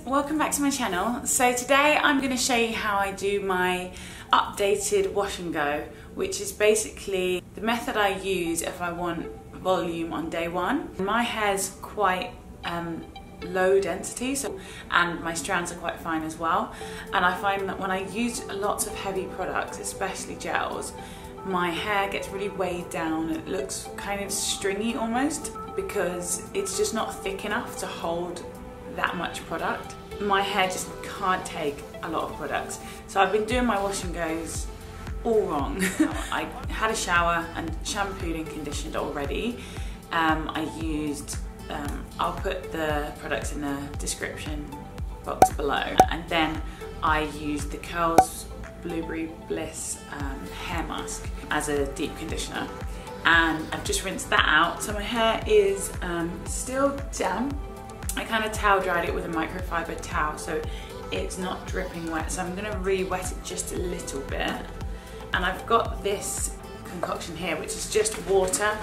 Welcome back to my channel. So today I'm going to show you how I do my updated wash and go, which is basically the method I use if I want volume on day one. My hair's quite low density, and my strands are quite fine as well, and I find that when I use lots of heavy products, especially gels, my hair gets really weighed down. It looks kind of stringy almost because it's just not thick enough to hold that much product. My hair just can't take a lot of products, so I've been doing my wash and goes all wrong. I had a shower and shampooed and conditioned already. I used I'll put the products in the description box below, and then I used the Curls Blueberry Bliss hair mask as a deep conditioner, and I've just rinsed that out, so my hair is still damp. I kind of towel dried it with a microfiber towel so it's not dripping wet, so I'm going to re-wet it just a little bit. And I've got this concoction here, which is just water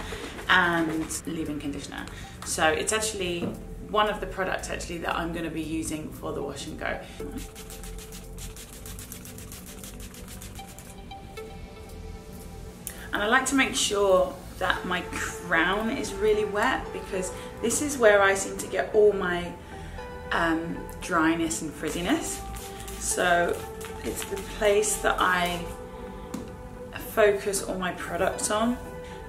and leave-in conditioner. So it's actually one of the products actually that I'm going to be using for the wash and go. And I like to make sure that my crown is really wet, because this is where I seem to get all my dryness and frizziness. So it's the place that I focus all my products on.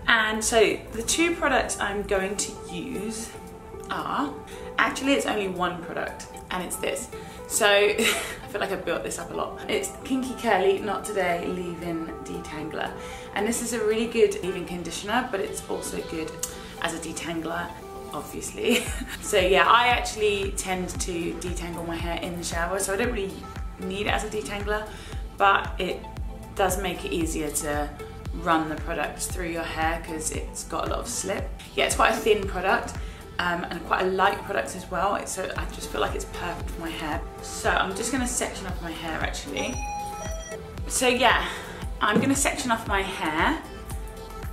And so the two products I'm going to use are, actually it's only one product, and it's this. So I feel like I've built this up a lot. It's Kinky-Curly Not Today Leave-In Detangler. And this is a really good leave-in conditioner, but it's also good as a detangler, obviously. So yeah, I actually tend to detangle my hair in the shower, so I don't really need it as a detangler, but it does make it easier to run the product through your hair because it's got a lot of slip. Yeah, it's quite a thin product. And quite a light product as well, so I just feel like it's perfect for my hair. So I'm just going to section off my hair actually. So yeah, I'm going to section off my hair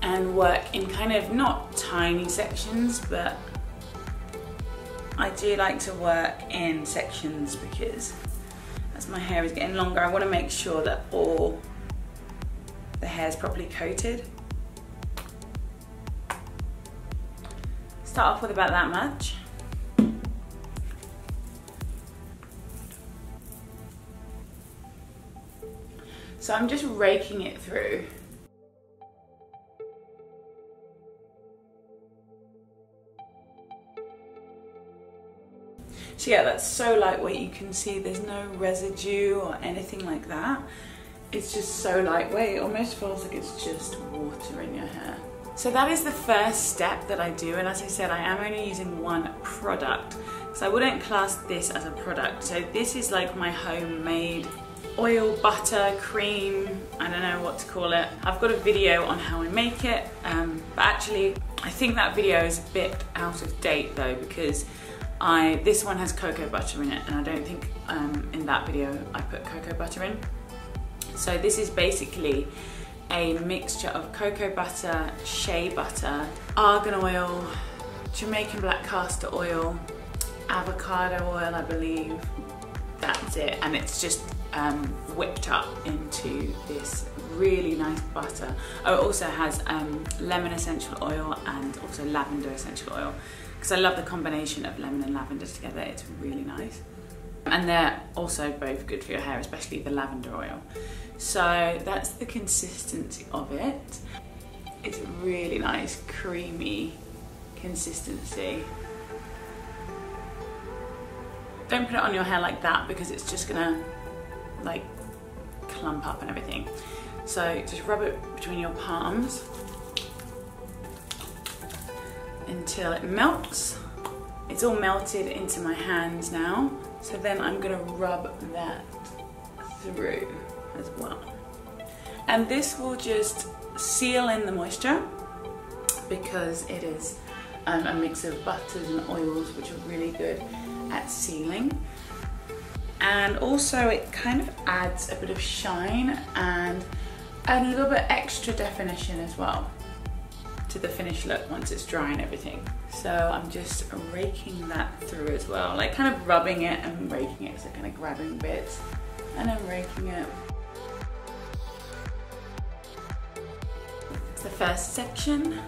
and work in kind of not tiny sections, but I do like to work in sections because as my hair is getting longer, I want to make sure that all the hair is properly coated. Start off with about that much. So I'm just raking it through. So yeah, that's so lightweight, you can see there's no residue or anything like that. It's just so lightweight, it almost feels like it's just water in your hair. So that is the first step that I do, and as I said, I am only using one product, so I wouldn't class this as a product. So this is like my homemade oil, butter, cream, I don't know what to call it. I've got a video on how I make it, but actually I think that video is a bit out of date though, because this one has cocoa butter in it, and I don't think in that video I put cocoa butter in. So this is basically a mixture of cocoa butter, shea butter, argan oil, Jamaican black castor oil, avocado oil, I believe. That's it, and it's just whipped up into this really nice butter. Oh, it also has lemon essential oil and also lavender essential oil, because I love the combination of lemon and lavender together. It's really nice. And they're also both good for your hair, especially the lavender oil. So that's the consistency of it. It's really nice, creamy consistency. Don't put it on your hair like that because it's just gonna like clump up and everything. So just rub it between your palms until it melts. It's all melted into my hands now. So then I'm gonna rub that through as well. And this will just seal in the moisture because it is a mix of butters and oils, which are really good at sealing. And also it kind of adds a bit of shine and a little bit extra definition as well to the finished look once it's dry and everything. So I'm just raking that through as well, like kind of rubbing it and raking it, so kind of grabbing bits and then raking it. It's the first section.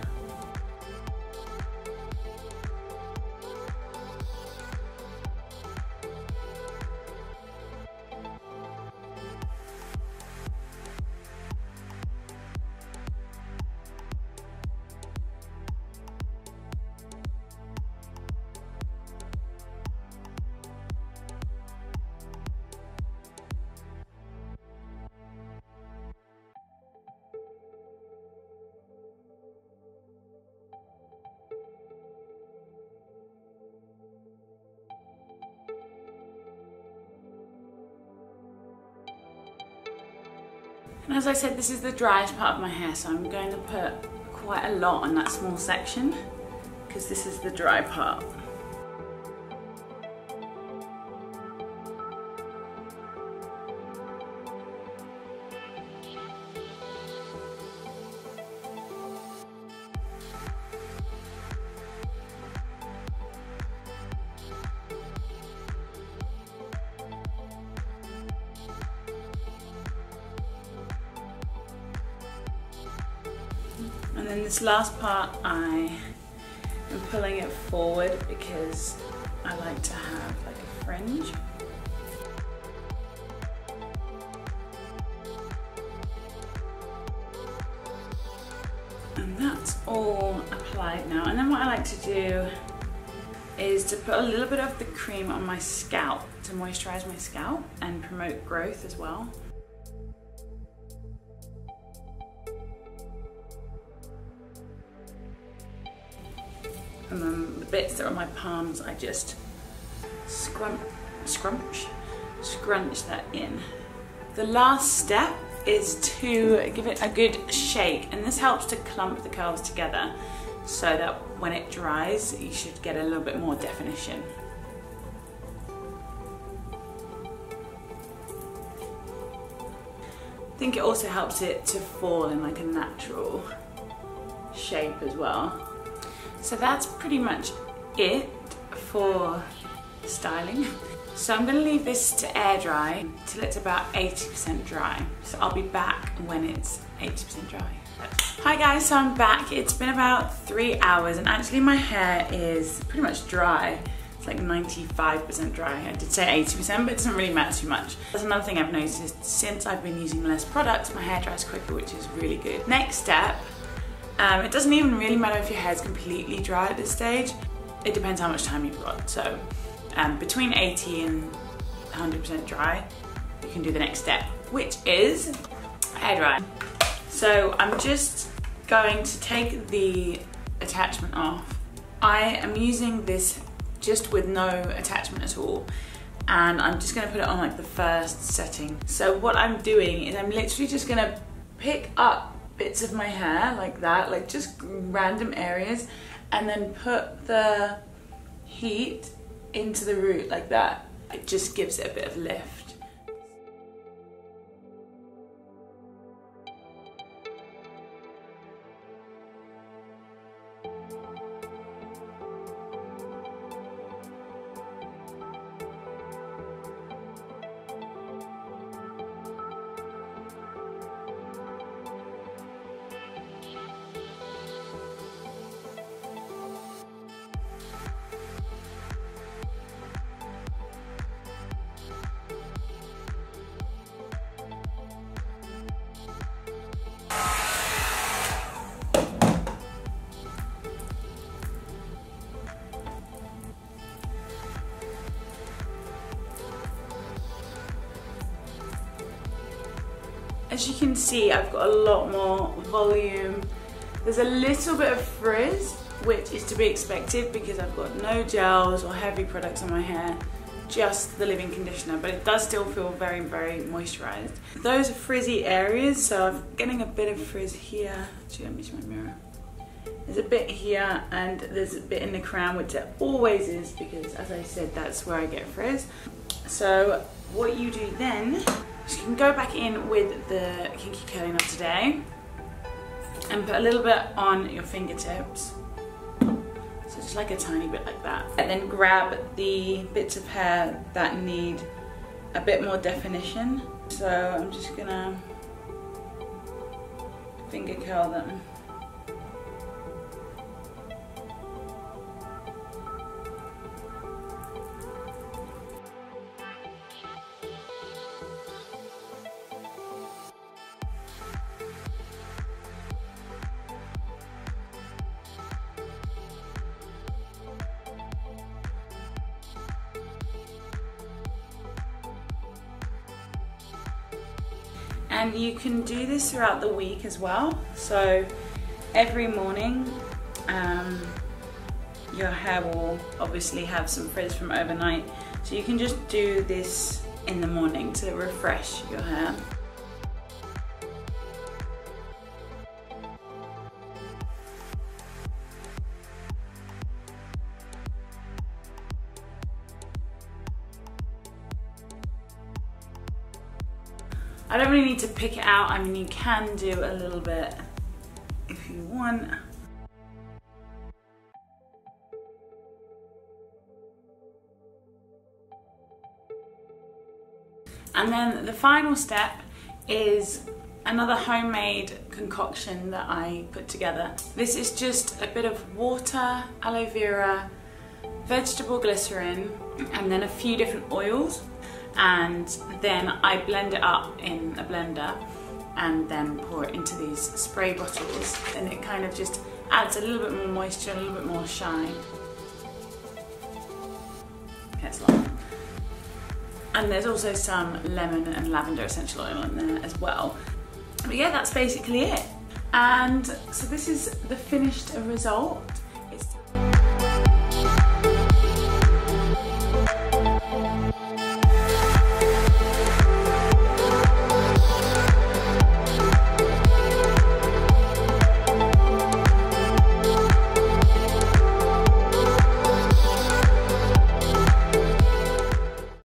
And as I said, this is the driest part of my hair, so I'm going to put quite a lot on that small section because this is the dry part. And then this last part, I am pulling it forward because I like to have like a fringe. And that's all applied now. And then what I like to do is to put a little bit of the cream on my scalp to moisturize my scalp and promote growth as well. And then the bits that are on my palms, I just scrunch that in. The last step is to give it a good shake, and this helps to clump the curls together so that when it dries, you should get a little bit more definition. I think it also helps it to fall in like a natural shape as well. So that's pretty much it for styling. So I'm going to leave this to air dry till it's about 80% dry. So I'll be back when it's 80% dry. Hi guys, so I'm back. It's been about 3 hours and actually my hair is pretty much dry. It's like 95% dry. I did say 80%, but it doesn't really matter too much. That's another thing I've noticed. Since I've been using less products, my hair dries quicker, which is really good. Next step, it doesn't even really matter if your hair is completely dry at this stage. It depends how much time you've got. So between 80 and 100% dry, you can do the next step, which is hair dry. So I'm just going to take the attachment off. I am using this just with no attachment at all, and I'm just going to put it on like the first setting. So what I'm doing is I'm literally just going to pick up bits of my hair like that, like just random areas, and then put the heat into the root like that. It just gives it a bit of lift. As you can see, I've got a lot more volume. There's a little bit of frizz, which is to be expected because I've got no gels or heavy products on my hair, just the leave-in conditioner, but it does still feel very, very moisturized. Those are frizzy areas, so I'm getting a bit of frizz here. Actually, let me use my mirror. There's a bit here and there's a bit in the crown, which there always is because, as I said, that's where I get frizz. So what you do then, you can go back in with the Kinky-Curly knot today and put a little bit on your fingertips So just like a tiny bit like that. And then grab the bits of hair that need a bit more definition. So I'm just gonna finger curl them. And you can do this throughout the week as well. So every morning, your hair will obviously have some frizz from overnight. So you can just do this in the morning to refresh your hair. I don't really need to pick it out. I mean, you can do a little bit if you want. And then the final step is another homemade concoction that I put together. This is just a bit of water, aloe vera, vegetable glycerin, and then a few different oils. And then I blend it up in a blender and then pour it into these spray bottles, and it kind of just adds a little bit more moisture, a little bit more shine. It's long. And there's also some lemon and lavender essential oil in there as well. But yeah, that's basically it. And so this is the finished result.